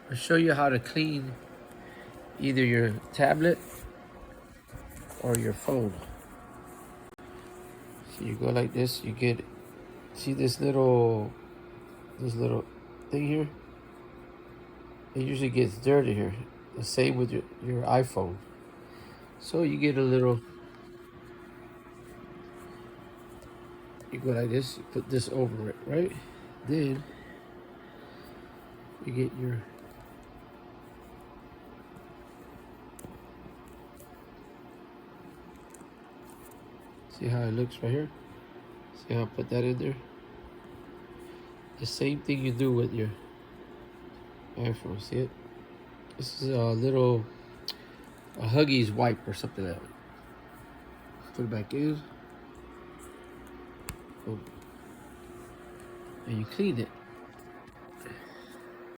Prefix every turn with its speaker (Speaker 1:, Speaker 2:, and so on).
Speaker 1: I'll show you how to clean either your tablet or your phone. So you go like this, you get, see this little thing here? It usually gets dirty here. The same with your iPhone. So you get a little, you go like this, you put this over it, right? Then you get your, see how it looks right here? See how I put that in there? The same thing you do with your iPhone, see it? This is a Huggies wipe or something like that. Put it back in. Boom. And you clean it.